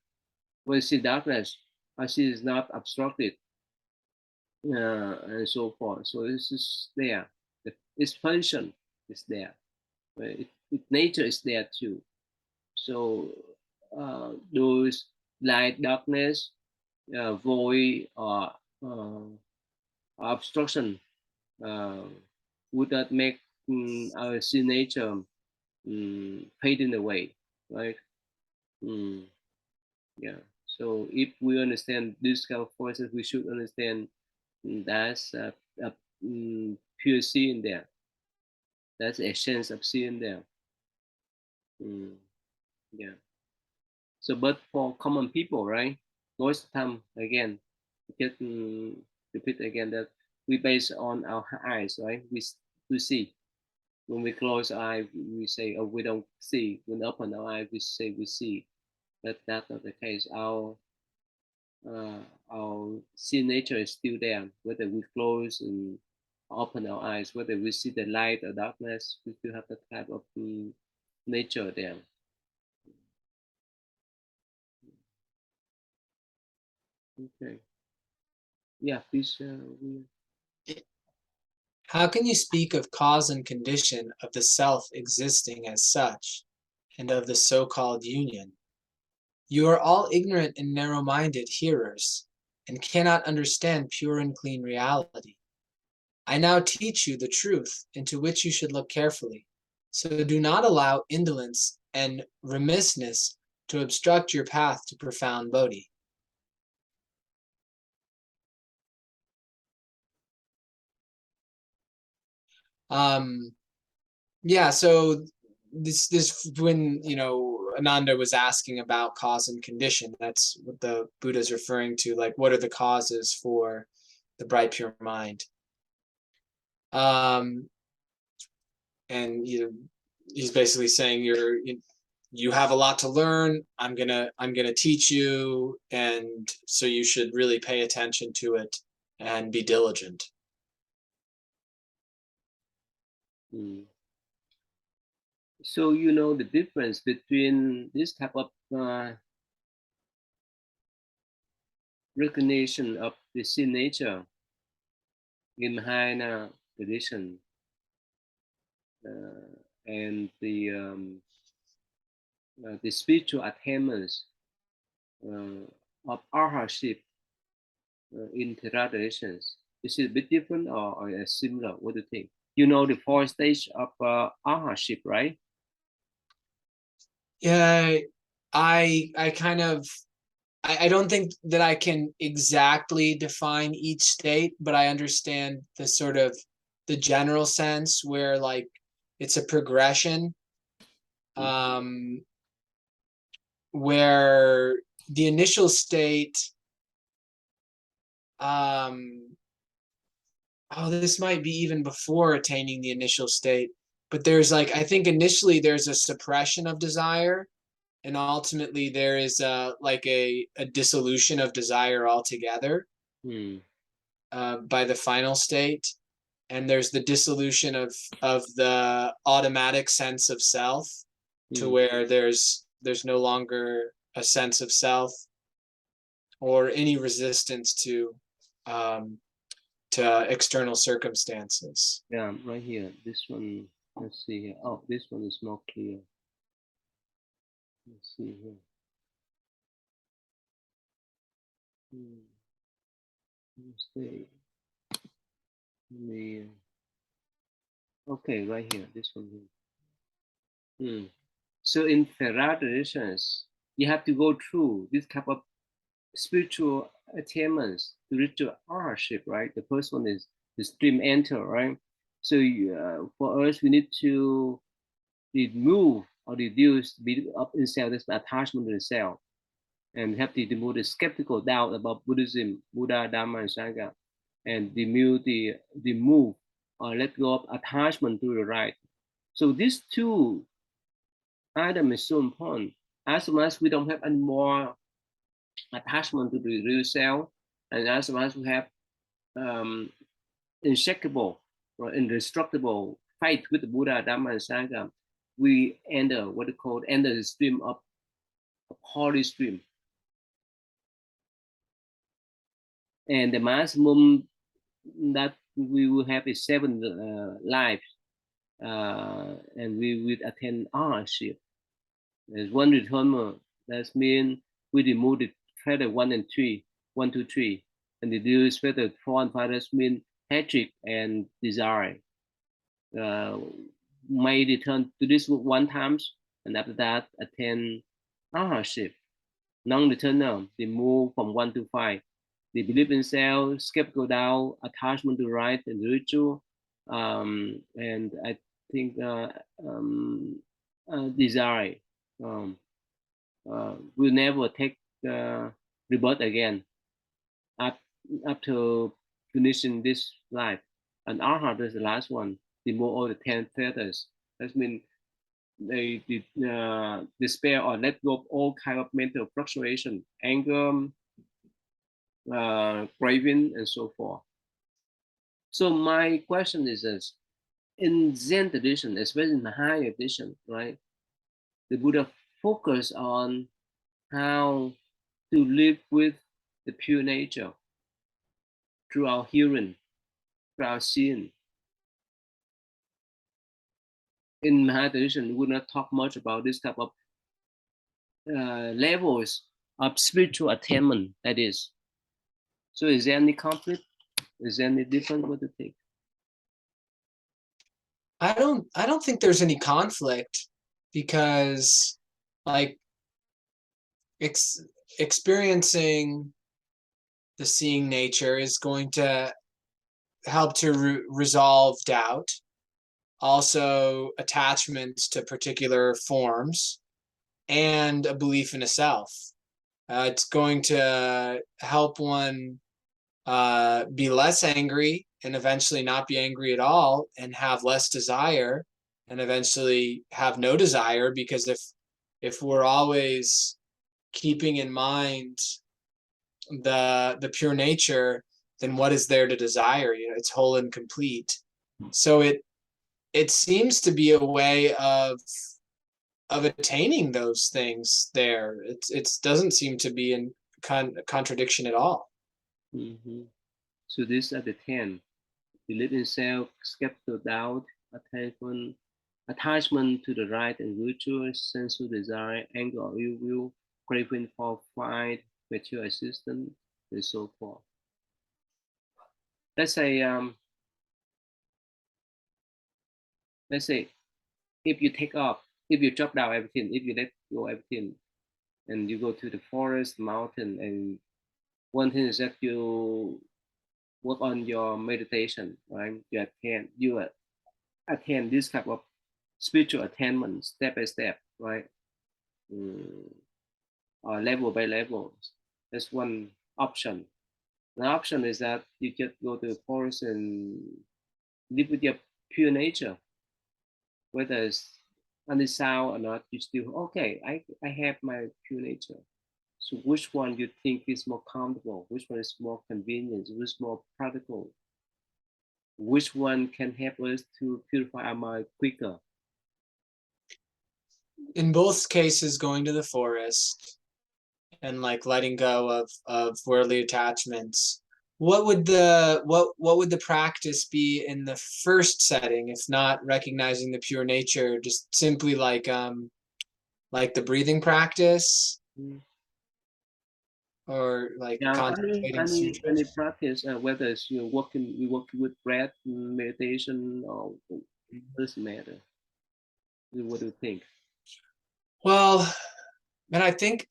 When we see darkness, our sin is not obstructed, and so forth. So this is there. Its function is there. Nature is there too. So those light, darkness, void, or obstruction uh, would not make our sin nature fading away, right? Mm, yeah. So if we understand this kind of forces, we should understand that's a pure sin there. That's a sense of sin there. Mm, yeah. So, but for common people, right? Most of the time, again, just repeat again that we base on our eyes, right? We see. When we close our eye, we say, oh, we don't see. When we open our eye, we say we see. But that's not the case. Uh, our see nature is still there. Whether we close and open our eyes, whether we see the light or darkness, we still have that type of nature there. Okay. Yeah, please. How can you speak of cause and condition of the self existing as such, and of the so-called union? You are all ignorant and narrow-minded hearers, and cannot understand pure and clean reality. I now teach you the truth into which you should look carefully. So do not allow indolence and remissness to obstruct your path to profound Bodhi. Um, yeah, so this when Ananda was asking about cause and condition, that's what the Buddha is referring to, like what are the causes for the bright pure mind. Um, and he's basically saying you have a lot to learn. I'm gonna teach you, and so you should really pay attention to it and be diligent. Mm. So you know the difference between this type of recognition of the sin nature in Mahayana tradition and the spiritual attainments of arhatship in Theravada traditions. Is it a bit different or similar? What do you think? You know the four stage of arhatship, right? Yeah, I kind of I don't think that I can exactly define each state, but I understand the sort of the general sense where like it's a progression, Mm. um, where the initial state, um, oh, this might be even before attaining the initial state, but there's like I think initially there's a suppression of desire, and ultimately there is like a dissolution of desire altogether Mm. by the final state, and there's the dissolution of the automatic sense of self to Mm. where there's no longer a sense of self or any resistance um, to external circumstances. Yeah, right here. This one. Let's see here. Oh, this one is more clear. Let's see here. Hmm. Let's see. Let me. Okay, right here. This one here. Hmm. So in Theravada traditions, you have to go through this type of spiritual attainments to reach to arhatship, right? The first one is the stream enter, right? So for us, we need to remove or reduce build up in self this attachment to the self, and have to remove the skeptical doubt about Buddhism, Buddha, Dharma, and Sangha, and remove or let go of attachment to the right. So these two items is so important. As much as we don't have any more attachment to the real self, and as much as we have um, unshakable or indestructible fight with the Buddha, Dharma, and Sangha, we enter what they call enter the stream of holy stream. And the maximum that we will have is seven lives, and we will attain ownership. There's one returner. That means we remove the feather one and three, 1, 2, 3, and reduce feather 4 and 5. That means hatred and desire. Uh, may return to this one times, and after that attain ownership. Non-returner, they move from 1 to 5. They believe in self, skeptical doubt, attachment to right and ritual, and I think desire. Um, will never take rebirth again after finishing this life. And Arhat is the last one. Remove all the 10 fetters. That means they despair or let go of all kind of mental fluctuation, anger, craving, and so forth. So my question is this: in Zen tradition, especially in the higher tradition, right? The Buddha focused on how to live with the pure nature through our hearing, through our seeing. In my tradition, we would not talk much about this type of levels of spiritual attainment. That is. So, is there any conflict? Is there any different? What do you think? I don't think there's any conflict because like ex- experiencing the seeing nature is going to help to resolve doubt, also attachments to particular forms, and a belief in a self. It's going to help one be less angry and eventually not be angry at all and have less desire and eventually have no desire, because if we're always keeping in mind the pure nature, then what is there to desire? It's whole and complete. So it seems to be a way of attaining those things there. It doesn't seem to be in contradiction at all. Mm-hmm. So these are the 10. Belief in self, skeptical doubt, attachment to the right and virtue, sensual desire, anger or ill will, craving for fight, material assistance, and so forth. Let's say, let's say, if you take off, if you drop down everything, if you let go everything, and you go to the forest, mountain, and one thing is that you work on your meditation, right? You attend this type of spiritual attainment step by step, right? Mm, or level by level. That's one option. The option is that you just go to the forest and live with your pure nature, whether it's any sound or not. You still okay. I have my pure nature. So which one you think is more comfortable? Which one is more convenient? Which is more practical? Which one can help us to purify our mind quicker? In both cases, going to the forest and like letting go of worldly attachments, what would the practice be in the first setting, if not recognizing the pure nature, just simply like the breathing practice, Mm. or like Yeah, contemplating any sutras? practice, whether it's you working with breath, meditation, or doesn't matter. What do you think? Well, and I think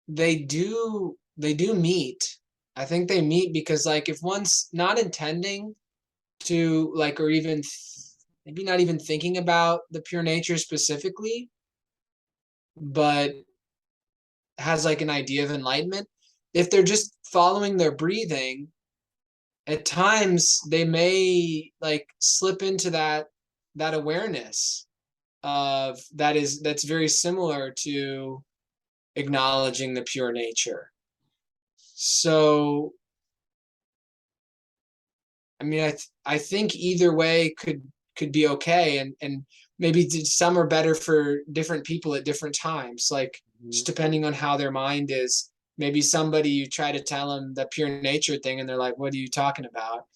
they do meet. I think they meet because, like, if one's not intending to, like, or even maybe not even thinking about the pure nature specifically, but has like an idea of enlightenment, if they're just following their breathing, at times they may like slip into that awareness of that's very similar to acknowledging the pure nature. So I mean, I think either way could be okay, and maybe some are better for different people at different times, like Mhm. just depending on how their mind is. Maybe somebody, you try to tell them the pure nature thing, and they're like, "What are you talking about?"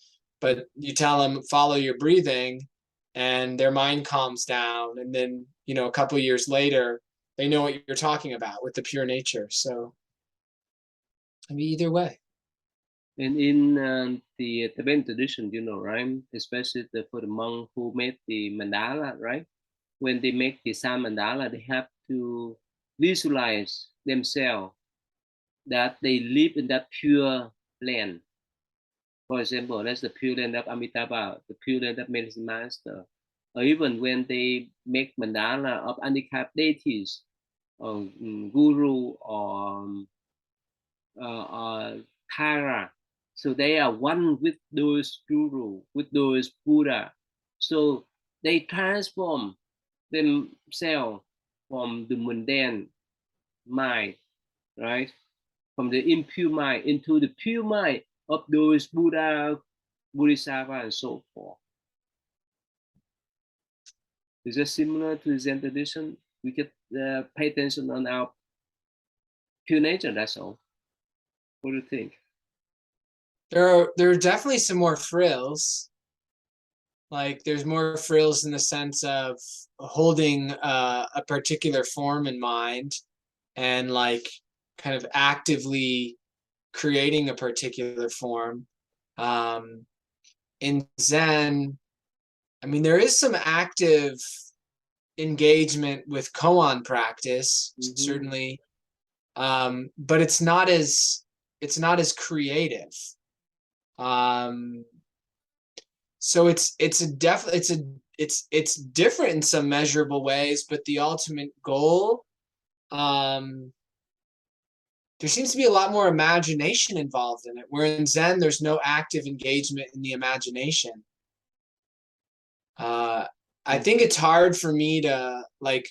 But you tell them follow your breathing, and their mind calms down, and then a couple of years later, they know what you're talking about with the pure nature. So I mean, either way. And in the Tibetan tradition, right? Especially for the monk who made the mandala, right? When they make the sun mandala, they have to visualize themselves that they live in that pure land. For example, that's the pure land of Amitabha, the pure land of Medicine Master. Or even when they make mandala of handicapped deities, or guru, or Tara. So they are one with those guru, with those Buddha. So they transform themselves from the mundane mind, right? From the impure mind into the pure mind of those Buddha, Bodhisattva, and so forth. Is it similar to Zen tradition? We could pay attention on our pure nature, that's all. What do you think? There are definitely some more frills. Like there's more frills in the sense of holding a particular form in mind, and like kind of actively creating a particular form. Um, in Zen, I mean, there is some active engagement with koan practice, Mm-hmm. certainly, but it's not as creative. Um, so it's different in some measurable ways, but the ultimate goal, um, there seems to be a lot more imagination involved in it. Where in Zen, there's no active engagement in the imagination. Uh, I think it's hard for me to like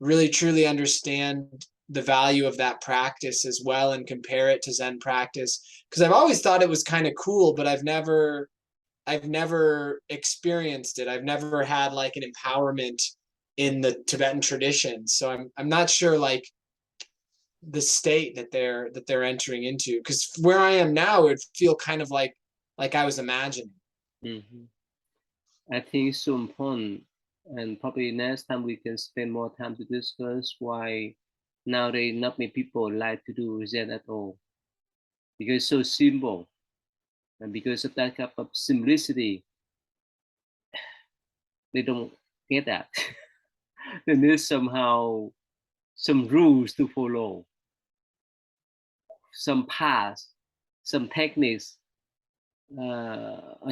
really truly understand the value of that practice as well and compare it to Zen practice because I've always thought it was kind of cool, but I've never experienced it. I've never had like an empowerment in the Tibetan tradition. So I'm not sure like the state that they're entering into because where I am now it would feel kind of like I was imagining. Mhm. I think it's so important, and probably next time we can spend more time to discuss why nowadays not many people like to do Zen at all because it's so simple, and because of that kind of simplicity, they don't get that. They need somehow some rules to follow, some paths, some techniques,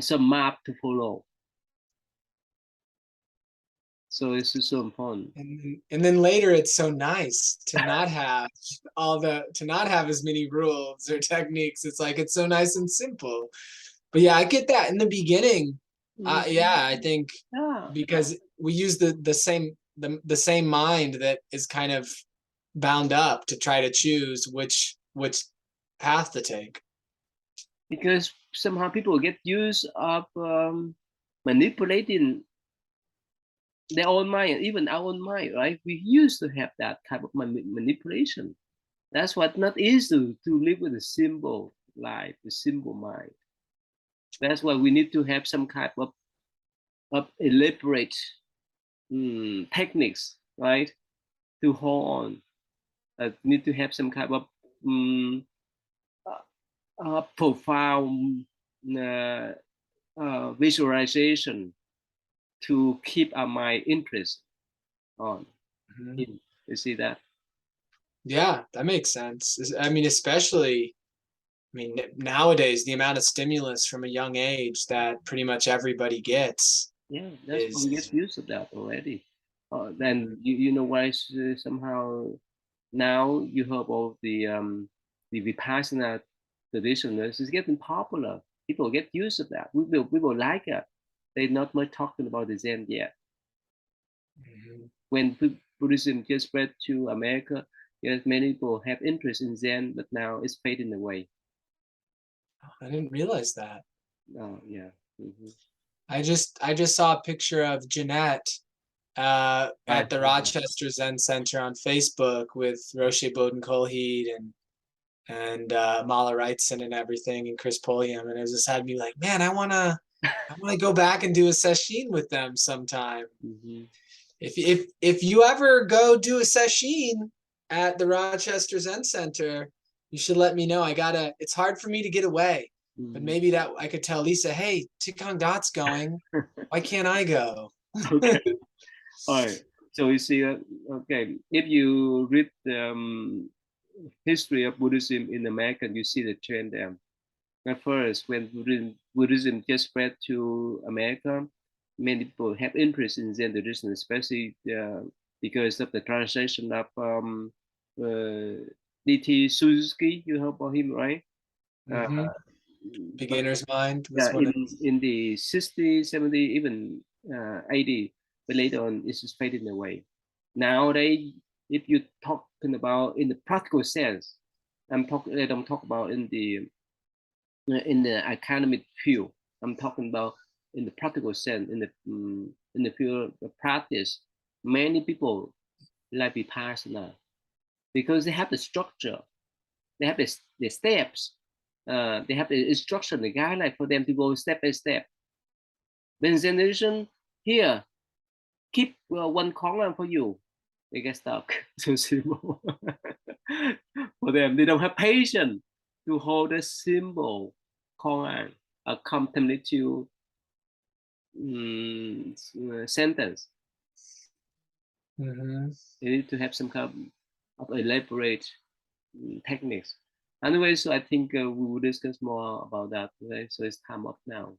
some map to follow. So it's so important. And then later it's so nice to not have to not have as many rules or techniques. It's like it's so nice and simple. But yeah, I get that in the beginning. Mhm. Yeah, I think Yeah, because we use the same mind that is kind of bound up to try to choose which path to take. because somehow people get used of manipulating their own mind, even our own mind, right? We used to have that type of manipulation. That's what not easy to live with a simple life, a simple mind. That's why we need to have some kind of elaborate techniques, right? To hold on. Need to have some kind of um, profound uh, visualization to keep our mind interest on. Mhm. You see that? Yeah, that makes sense. I mean, especially, I mean, nowadays, the amount of stimulus from a young age that pretty much everybody gets Yeah, that's why we is, get used to that already. Then you know why somehow now you heard of the Vipassana tradition is getting popular. People get used to that. We will like it. They're not much talking about the Zen yet. Mhm. When Buddhism just spread to America, yes, many people have interest in Zen, but now it's fading away. I didn't realize that. Oh, yeah. Hmm. I just saw a picture of Jeanette I at the Rochester Zen Center on Facebook with Roche Bodenkolheid and Mala Wrightson and everything and Chris Pulliam, and it just had me like, man, I wanna go back and do a session with them sometime. hmm If you ever go do a session at the Rochester Zen Center, you should let me know. I gotta. It's hard for me to get away, but hmm maybe that I could tell Lisa, hey, Tikong Dot's going. Why can't I go? Okay. All right. So you see, okay, if you read the history of Buddhism in America, you see the trend there. At first, when Buddhism just spread to America, many people have interest in Zen tradition, especially because of the translation of D.T. Suzuki. You heard about him, right? Uh, Mm-hmm. but Beginner's Mind was yeah, one of. in the 60s, 70s, even 80, but later on, it's just fading away. Nowadays, if you're talking about in the practical sense, I don't talk about in the academic field. I'm talking about in the practical sense, in the field of practice. Many people like vipassana because they have the structure, they have the steps, they have the instruction, the guideline for them to go step by step. Then generation here keep one corner for you, they get stuck. So simple for them. They don't have patience to hold a simple corner, a contemplative sentence. Mm-hmm. You need to have some kind of elaborate techniques. Anyway, so I think we will discuss more about that today. So it's time up now.